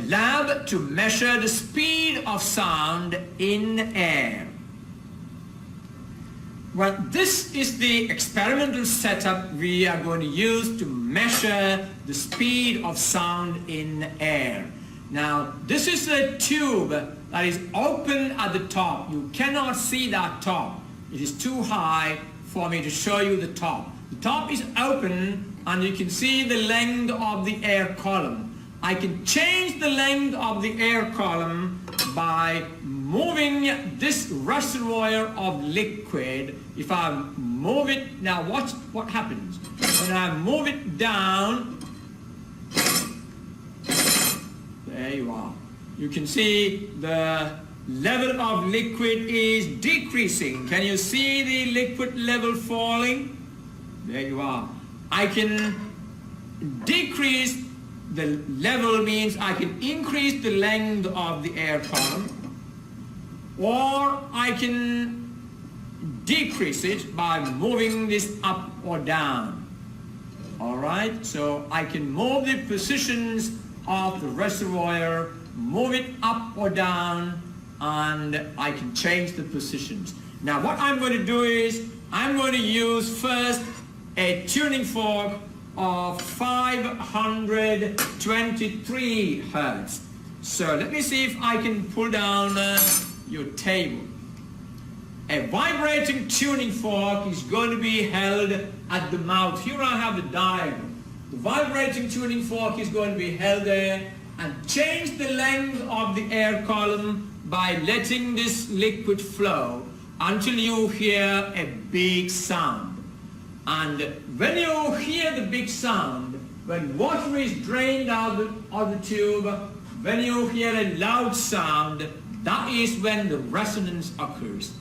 a lab to measure the speed of sound in air. Well, this is the experimental setup we are going to use to measure the speed of sound in air. Now, this is a tube that is open at the top. You cannot see that top. It is too high for me to show you the top. The top is open and you can see the length of the air column. I can change the length of the air column by moving this reservoir of liquid. If I move it, now watch what happens. When I move it down, there you are. You can see the level of liquid is decreasing. Can you see the liquid level falling? There you are. I can decrease the level, means I can increase the length of the air column, or I can decrease it by moving this up or down. Alright, so I can move the positions of the reservoir, move it up or down, and I can change the positions. Now what I'm going to do is, I'm going to use first a tuning fork of 523 Hertz. So let me see if I can pull down your table. A vibrating tuning fork is going to be held at the mouth. Here I have the diagram. The vibrating tuning fork is going to be held there, and change the length of the air column by letting this liquid flow until you hear a big sound. And when you hear the big sound, when water is drained out of the tube, when you hear a loud sound, that is when the resonance occurs.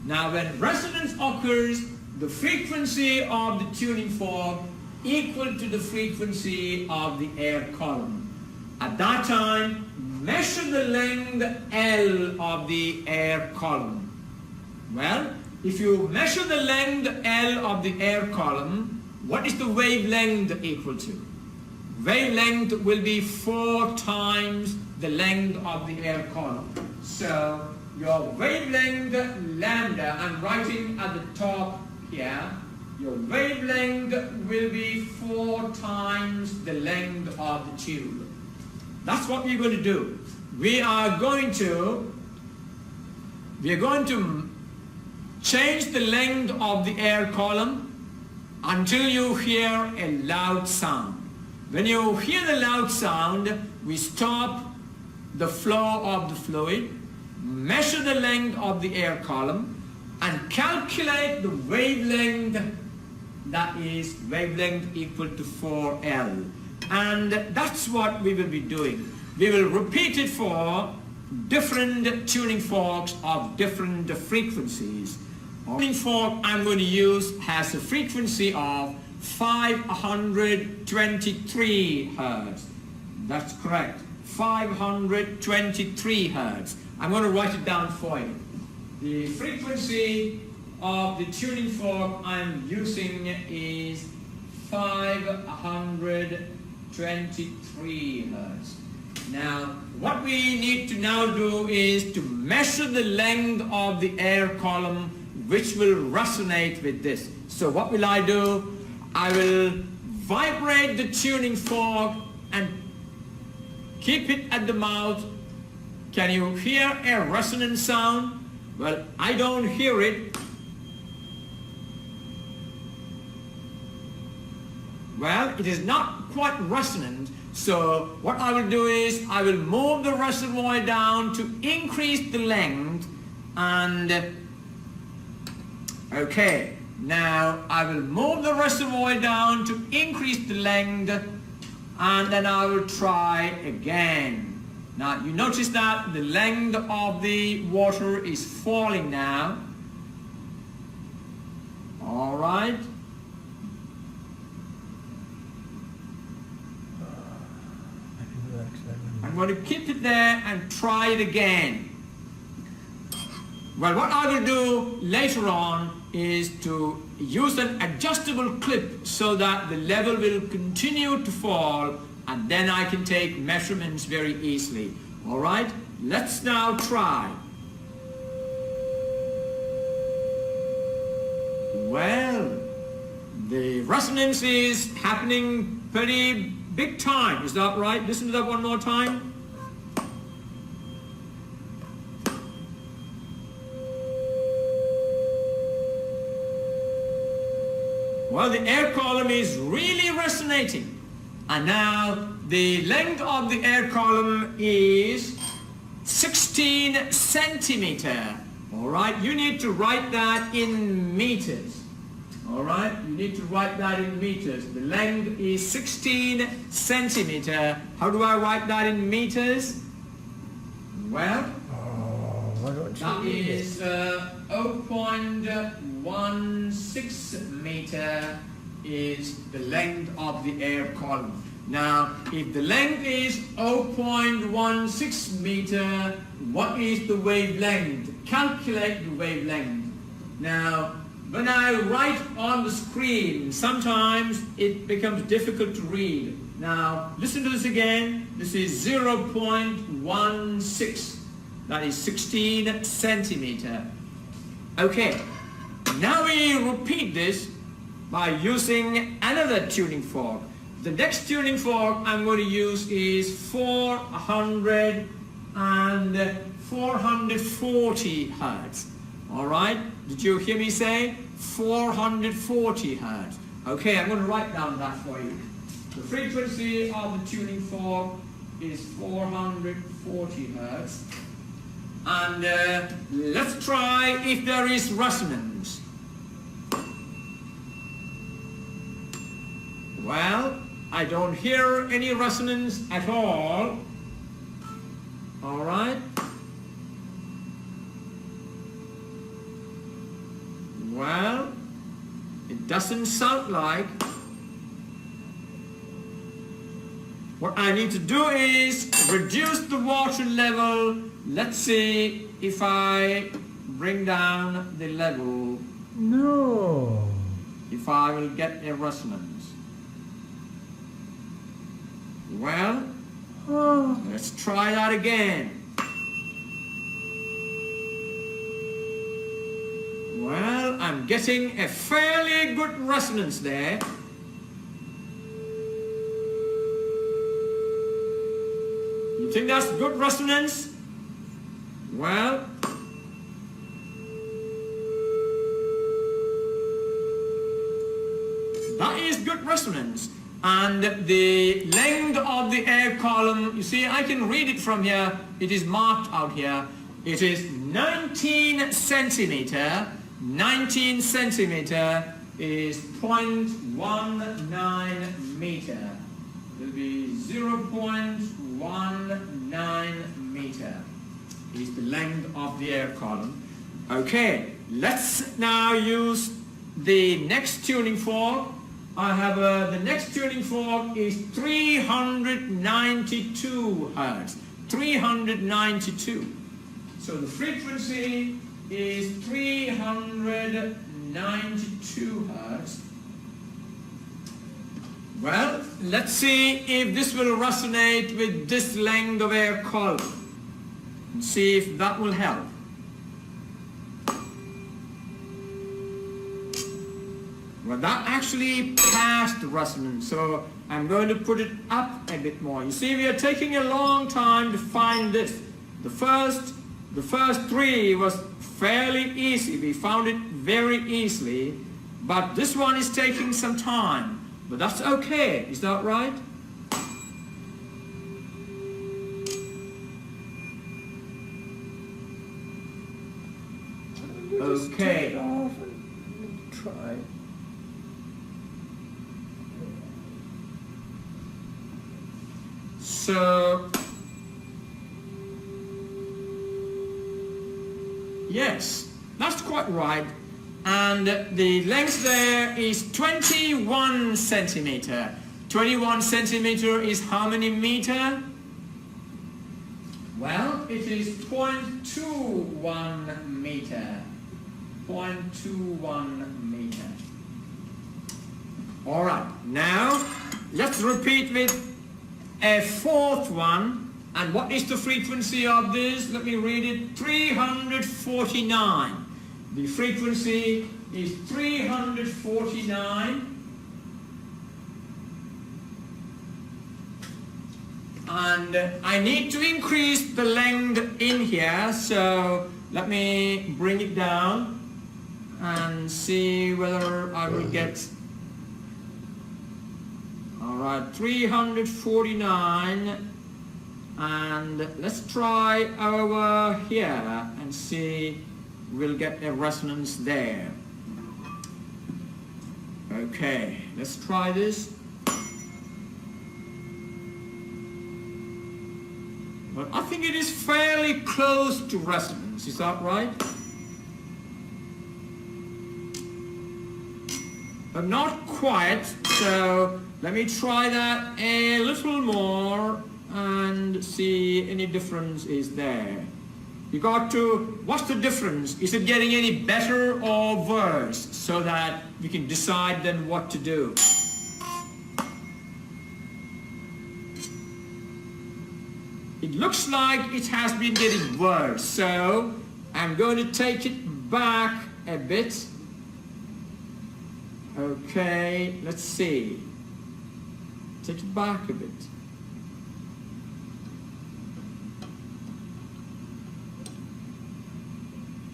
Now when resonance occurs, the frequency of the tuning fork equal to the frequency of the air column. At that time, measure the length L of the air column. Well, if you measure the length L of the air column, what is the wavelength equal to? Wavelength will be 4 times the length of the air column. So your wavelength lambda, I'm writing at the top here, your wavelength will be 4 times the length of the tube. That's what we're going to do. We are going to change the length of the air column until you hear a loud sound. When you hear the loud sound, we stop the flow of the fluid, measure the length of the air column, and calculate the wavelength, that is wavelength equal to 4L. And that's what we will be doing. We will repeat it for different tuning forks of different frequencies. The tuning fork I'm going to use has a frequency of 523 Hertz. That's correct. 523 Hertz. I'm going to write it down for you. The frequency of the tuning fork I'm using is 523 Hertz. Now, what we need to now do is to measure the length of the air column which will resonate with this. So what will I do? I will vibrate the tuning fork and keep it at the mouth. Can you hear a resonant sound? Well, I don't hear it. Well, it is not quite resonant. So what I will do is I will move the reservoir down to increase the length, and okay, now I will move the reservoir down to increase the length, and then I will try again. Now you notice that the length of the water is falling now. All right. I'm going to keep it there and try it again. Well, what I will do later on is to use an adjustable clip so that the level will continue to fall, and then I can take measurements very easily. All right, let's now try. Well, the resonance is happening pretty big time. Is that right? Listen to that one more time. Well, the air column is really resonating. And now the length of the air column is 16 centimeter. All right, you need to write that in meters. All right, you need to write that in meters. The length is 16 centimeter. How do I write that in meters? Well, that is 0.16 meter is the length of the air column. Now, if the length is 0.16 meter, what is the wavelength? Calculate the wavelength. Now, when I write on the screen, sometimes it becomes difficult to read. Now, listen to this again. This is 0.16. That is 16 centimeter. Okay, now we repeat this by using another tuning fork. The next tuning fork I'm going to use is 400 and 440 hertz. All right, did you hear me say 440 hertz? Okay, I'm going to write down that for you. The frequency of the tuning fork is 440 hertz. And let's try if there is resonance. Well, I don't hear any resonance at all. All right. Well, it doesn't sound like. What I need to do is reduce the water level. Let's see if I bring down the level. No. If I will get a resonance. Well, let's try that again. Well, I'm getting a fairly good resonance there. You think that's good resonance? Well, that is good resonance. And the length of the air column, you see, I can read it from here. It is marked out here. It is 19 centimeter. 19 centimeter is 0.19 meter. It will be 0.19 meter is the length of the air column. Okay, let's now use the next tuning fork. I have the next tuning fork is 392 hertz. 392. So the frequency is 392 hertz. Well, let's see if this will resonate with this length of air column. And see if that will help. Well, that actually passed the resonance, so I'm going to put it up a bit more. You see, we are taking a long time to find this. The first three was fairly easy. We found it very easily, but this one is taking some time. But that's okay. Is that right? Okay. Try. So, yes, that's quite right. And the length there is 21 centimeter. 21 centimeter is how many meter? Well, it is 0.21 meter. 0.21 meter. All right, now let's repeat with a fourth one. And what is the frequency of this? Let me read it. 349. The frequency is 349. And I need to increase the length in here, so let me bring it down and see whether I will get. All right, 349, and let's try over here and see we'll get a resonance there. Okay, let's try this. Well, I think it is fairly close to resonance, is that right? But not quite, so let me try that a little more and see any difference is there. You got to, what's the difference? Is it getting any better or worse so that we can decide then what to do? It looks like it has been getting worse, so I'm going to take it back a bit. Okay, let's see. Take it back a bit.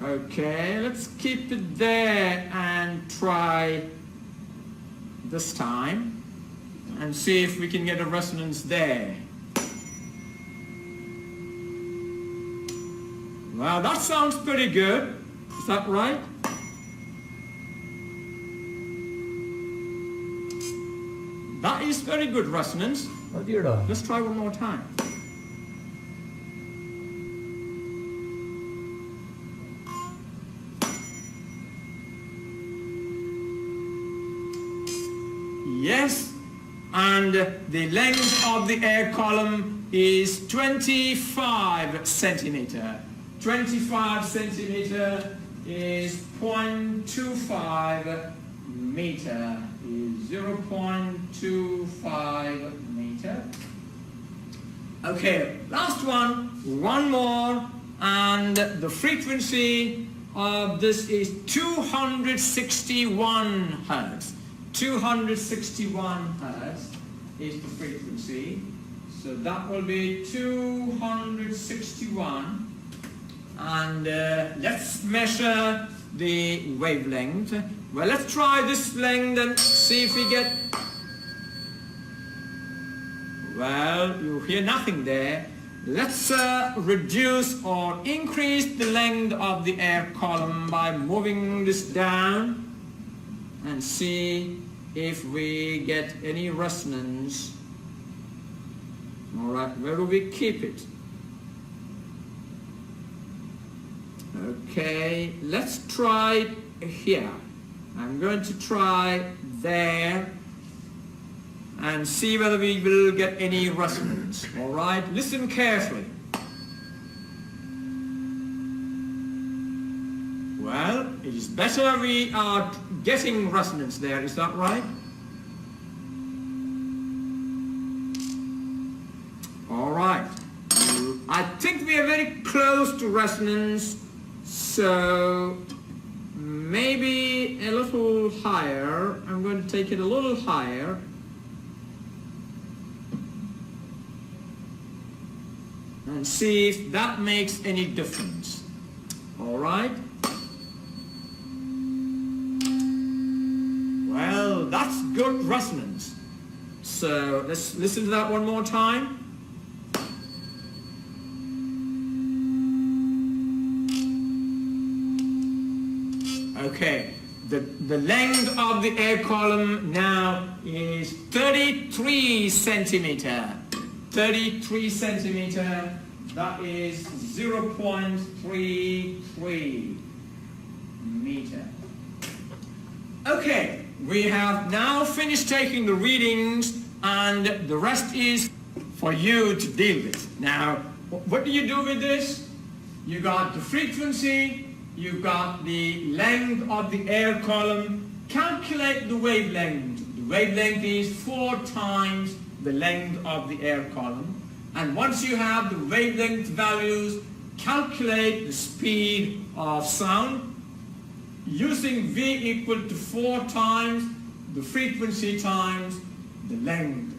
Okay, let's keep it there and try this time and see if we can get a resonance there. Well, that sounds pretty good. Is that right? That is very good resonance. Let's try one more time. Yes, and the length of the air column is 25 centimeter. 25 centimeter is 0.25 meter, is 0.25 meter. Okay, last one more, and the frequency of this is 261 hertz. 261 hertz is the frequency, so that will be 261. And let's measure the wavelength. Well, let's try this length and see if we get. Well, you hear nothing there. Let's reduce or increase the length of the air column by moving this down and see if we get any resonance. All right, where do we keep it? Okay, let's try here. I'm going to try there and see whether we will get any resonance. All right, listen carefully. Well, it is better we are getting resonance there, is that right? All right, I think we are very close to resonance. So maybe a little higher. I'm going to take it a little higher. And see if that makes any difference. All right. Well, that's good resonance. So let's listen to that one more time. Okay, the length of the air column now is 33 centimeter. 33 centimeter, that is 0.33 meter. Okay, we have now finished taking the readings, and the rest is for you to deal with. Now, What do you do with this? You got the frequency, you've got the length of the air column. Calculate the wavelength. The wavelength is 4 times the length of the air column. And once you have the wavelength values, calculate the speed of sound using V equal to 4 times the frequency times the length.